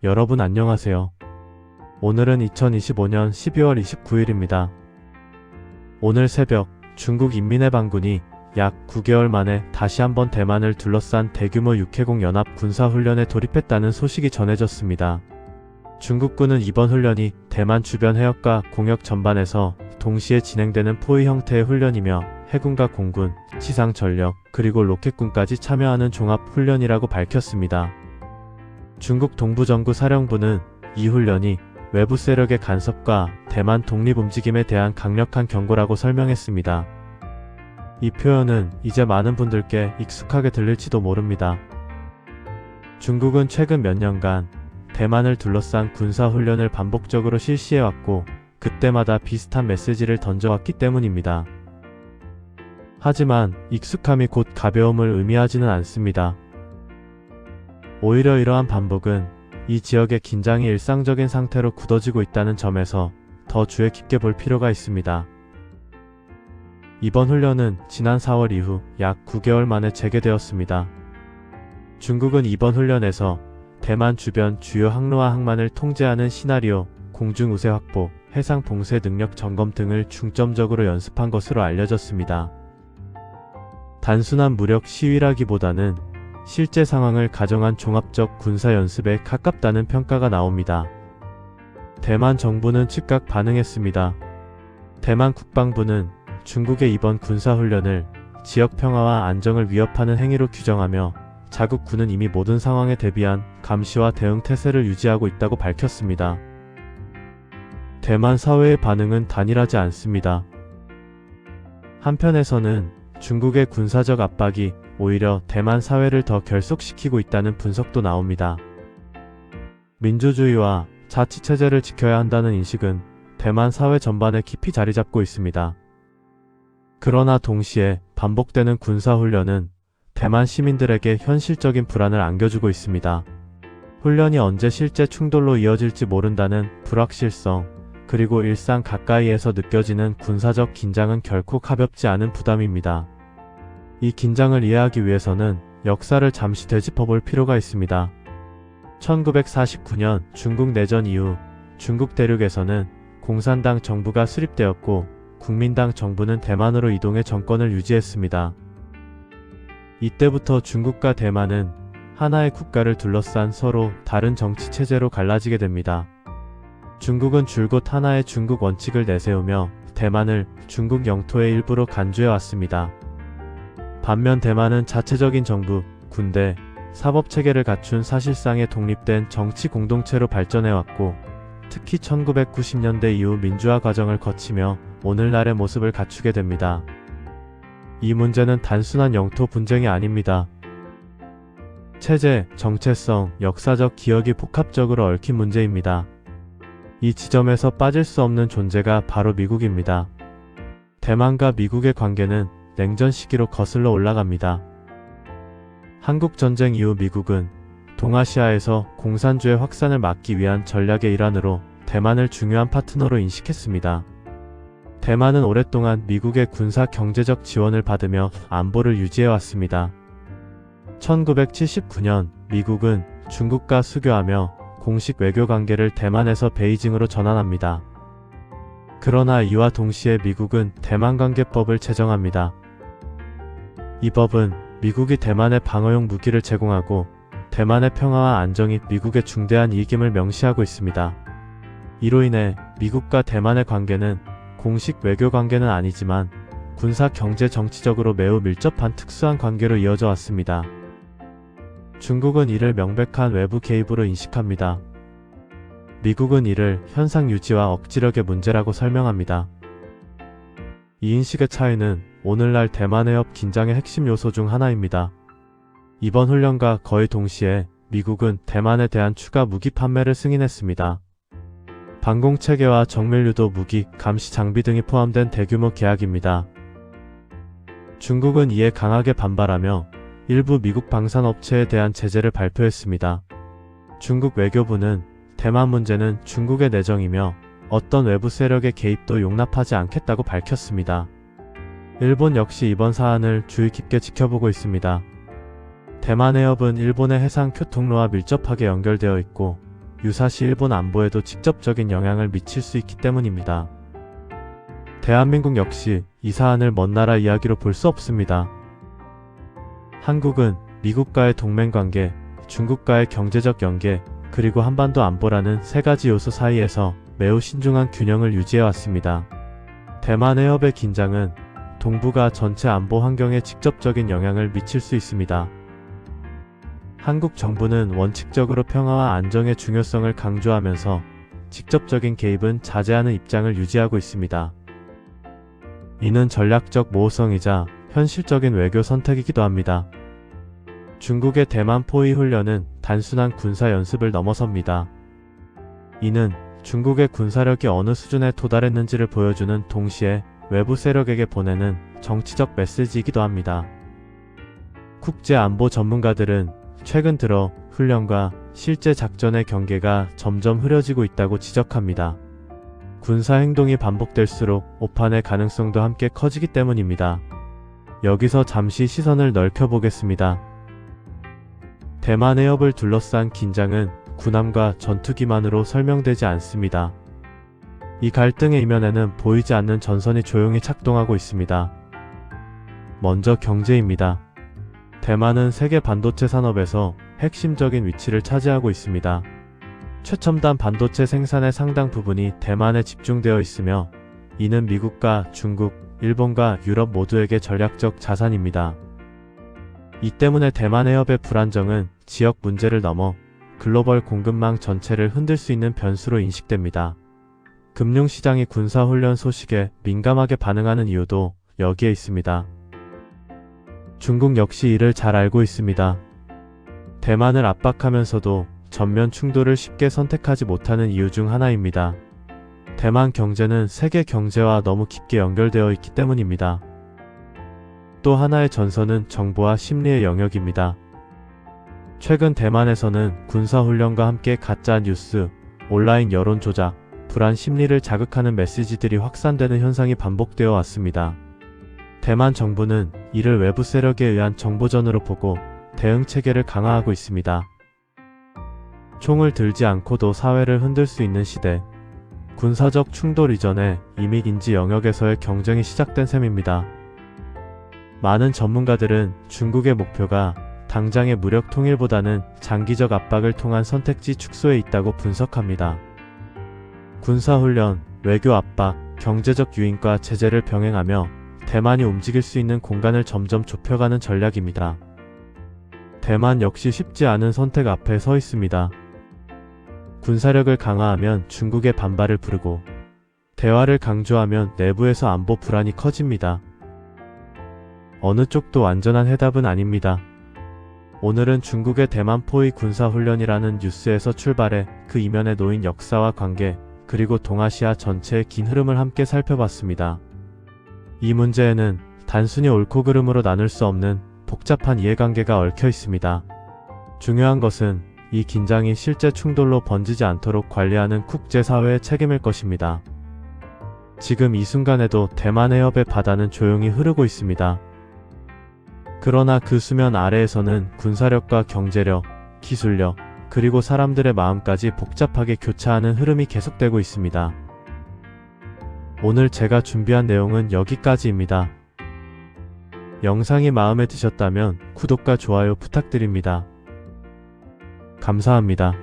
여러분 안녕하세요. 오늘은 2025년 12월 29일입니다. 오늘 새벽 중국 인민해방군이 약 9개월 만에 다시 한번 대만을 둘러싼 대규모 육해공 연합 군사훈련에 돌입했다는 소식이 전해졌습니다. 중국군은 이번 훈련이 대만 주변 해역과 공역 전반에서 동시에 진행되는 포위 형태의 훈련이며 해군과 공군, 지상 전력, 그리고 로켓군까지 참여하는 종합훈련이라고 밝혔습니다. 중국 동부정구 사령부는 이 훈련이 외부 세력의 간섭과 대만 독립 움직임에 대한 강력한 경고라고 설명했습니다. 이 표현은 이제 많은 분들께 익숙하게 들릴지도 모릅니다. 중국은 최근 몇 년간 대만을 둘러싼 군사훈련을 반복적으로 실시해왔고 그때마다 비슷한 메시지를 던져왔기 때문입니다. 하지만 익숙함이 곧 가벼움을 의미하지는 않습니다. 오히려 이러한 반복은 이 지역의 긴장이 일상적인 상태로 굳어지고 있다는 점에서 더 주의 깊게 볼 필요가 있습니다. 이번 훈련은 지난 4월 이후 약 9개월 만에 재개되었습니다. 중국은 이번 훈련에서 대만 주변 주요 항로와 항만을 통제하는 시나리오, 공중 우세 확보, 해상 봉쇄 능력 점검 등을 중점적으로 연습한 것으로 알려졌습니다. 단순한 무력 시위라기보다는 실제 상황을 가정한 종합적 군사 연습에 가깝다는 평가가 나옵니다. 대만 정부는 즉각 반응했습니다. 대만 국방부는 중국의 이번 군사훈련을 지역 평화와 안정을 위협하는 행위로 규정하며 자국군은 이미 모든 상황에 대비한 감시와 대응 태세를 유지하고 있다고 밝혔습니다. 대만 사회의 반응은 단일하지 않습니다. 한편에서는 중국의 군사적 압박이 오히려 대만 사회를 더 결속시키고 있다는 분석도 나옵니다. 민주주의와 자치체제를 지켜야 한다는 인식은 대만 사회 전반에 깊이 자리 잡고 있습니다. 그러나 동시에 반복되는 군사훈련은 대만 시민들에게 현실적인 불안을 안겨주고 있습니다. 훈련이 언제 실제 충돌로 이어질지 모른다는 불확실성, 그리고 일상 가까이에서 느껴지는 군사적 긴장은 결코 가볍지 않은 부담입니다. 이 긴장을 이해하기 위해서는 역사를 잠시 되짚어볼 필요가 있습니다. 1949년 중국 내전 이후 중국 대륙에서는 공산당 정부가 수립되었고 국민당 정부는 대만으로 이동해 정권을 유지했습니다. 이때부터 중국과 대만은 하나의 국가를 둘러싼 서로 다른 정치 체제로 갈라지게 됩니다. 중국은 줄곧 하나의 중국 원칙을 내세우며 대만을 중국 영토의 일부로 간주해왔습니다. 반면 대만은 자체적인 정부, 군대, 사법체계를 갖춘 사실상의 독립된 정치 공동체로 발전해왔고 특히 1990년대 이후 민주화 과정을 거치며 오늘날의 모습을 갖추게 됩니다. 이 문제는 단순한 영토 분쟁이 아닙니다. 체제, 정체성, 역사적 기억이 복합적으로 얽힌 문제입니다. 이 지점에서 빠질 수 없는 존재가 바로 미국입니다. 대만과 미국의 관계는 냉전 시기로 거슬러 올라갑니다. 한국전쟁 이후 미국은 동아시아에서 공산주의 확산을 막기 위한 전략의 일환으로 대만을 중요한 파트너로 인식했습니다. 대만은 오랫동안 미국의 군사 경제적 지원을 받으며 안보를 유지해왔습니다. 1979년 미국은 중국과 수교하며 공식 외교 관계를 대만에서 베이징으로 전환합니다. 그러나 이와 동시에 미국은 대만관계법을 제정합니다. 이 법은 미국이 대만에 방어용 무기를 제공하고 대만의 평화와 안정이 미국의 중대한 이익임을 명시하고 있습니다. 이로 인해 미국과 대만의 관계는 공식 외교 관계는 아니지만 군사 경제 정치적으로 매우 밀접한 특수한 관계로 이어져 왔습니다. 중국은 이를 명백한 외부 개입으로 인식합니다. 미국은 이를 현상 유지와 억지력의 문제라고 설명합니다. 이 인식의 차이는 오늘날 대만 해협 긴장의 핵심 요소 중 하나입니다. 이번 훈련과 거의 동시에 미국은 대만에 대한 추가 무기 판매를 승인했습니다. 방공체계와 정밀유도 무기, 감시 장비 등이 포함된 대규모 계약입니다. 중국은 이에 강하게 반발하며 일부 미국 방산업체에 대한 제재를 발표했습니다. 중국 외교부는 대만 문제는 중국의 내정이며 어떤 외부 세력의 개입도 용납하지 않겠다고 밝혔습니다. 일본 역시 이번 사안을 주의 깊게 지켜보고 있습니다. 대만 해협은 일본의 해상 교통로와 밀접하게 연결되어 있고 유사시 일본 안보에도 직접적인 영향을 미칠 수 있기 때문입니다. 대한민국 역시 이 사안을 먼 나라 이야기로 볼 수 없습니다. 한국은 미국과의 동맹관계, 중국과의 경제적 연계, 그리고 한반도 안보라는 세 가지 요소 사이에서 매우 신중한 균형을 유지해왔습니다. 대만 해협의 긴장은 동북아 전체 안보 환경에 직접적인 영향을 미칠 수 있습니다. 한국 정부는 원칙적으로 평화와 안정의 중요성을 강조하면서 직접적인 개입은 자제하는 입장을 유지하고 있습니다. 이는 전략적 모호성이자 현실적인 외교 선택이기도 합니다. 중국의 대만 포위 훈련은 단순한 군사 연습을 넘어섭니다. 이는 중국의 군사력이 어느 수준에 도달했는지를 보여주는 동시에 외부 세력에게 보내는 정치적 메시지이기도 합니다. 국제안보 전문가들은 최근 들어 훈련과 실제 작전의 경계가 점점 흐려지고 있다고 지적합니다. 군사 행동이 반복될수록 오판의 가능성도 함께 커지기 때문입니다. 여기서 잠시 시선을 넓혀보겠습니다. 대만 해협을 둘러싼 긴장은 군함과 전투기만으로 설명되지 않습니다. 이 갈등의 이면에는 보이지 않는 전선이 조용히 작동하고 있습니다. 먼저 경제입니다. 대만은 세계 반도체 산업에서 핵심적인 위치를 차지하고 있습니다. 최첨단 반도체 생산의 상당 부분이 대만에 집중되어 있으며 이는 미국과 중국, 일본과 유럽 모두에게 전략적 자산입니다. 이 때문에 대만 해협의 불안정은 지역 문제를 넘어 글로벌 공급망 전체를 흔들 수 있는 변수로 인식됩니다. 금융시장이 군사훈련 소식에 민감하게 반응하는 이유도 여기에 있습니다. 중국 역시 이를 잘 알고 있습니다. 대만을 압박하면서도 전면 충돌을 쉽게 선택하지 못하는 이유 중 하나입니다. 대만 경제는 세계 경제와 너무 깊게 연결되어 있기 때문입니다. 또 하나의 전선은 정보와 심리의 영역입니다. 최근 대만에서는 군사훈련과 함께 가짜 뉴스, 온라인 여론 조작, 불안 심리를 자극하는 메시지들이 확산되는 현상이 반복되어 왔습니다. 대만 정부는 이를 외부 세력에 의한 정보전으로 보고 대응 체계를 강화하고 있습니다. 총을 들지 않고도 사회를 흔들 수 있는 시대, 군사적 충돌 이전에 이미 인지 영역에서의 경쟁이 시작된 셈입니다. 많은 전문가들은 중국의 목표가 당장의 무력 통일보다는 장기적 압박을 통한 선택지 축소에 있다고 분석합니다. 군사훈련, 외교 압박, 경제적 유인과 제재를 병행하며 대만이 움직일 수 있는 공간을 점점 좁혀가는 전략입니다. 대만 역시 쉽지 않은 선택 앞에 서 있습니다. 군사력을 강화하면 중국의 반발을 부르고 대화를 강조하면 내부에서 안보 불안이 커집니다. 어느 쪽도 완전한 해답은 아닙니다. 오늘은 중국의 대만 포위 군사훈련이라는 뉴스에서 출발해 그 이면에 놓인 역사와 관계, 그리고 동아시아 전체의 긴 흐름을 함께 살펴봤습니다. 이 문제에는 단순히 옳고 그름으로 나눌 수 없는 복잡한 이해관계가 얽혀 있습니다. 중요한 것은 이 긴장이 실제 충돌로 번지지 않도록 관리하는 국제사회의 책임일 것입니다. 지금 이 순간에도 대만 해협의 바다는 조용히 흐르고 있습니다. 그러나 그 수면 아래에서는 군사력과 경제력, 기술력, 그리고 사람들의 마음까지 복잡하게 교차하는 흐름이 계속되고 있습니다. 오늘 제가 준비한 내용은 여기까지입니다. 영상이 마음에 드셨다면 구독과 좋아요 부탁드립니다. 감사합니다.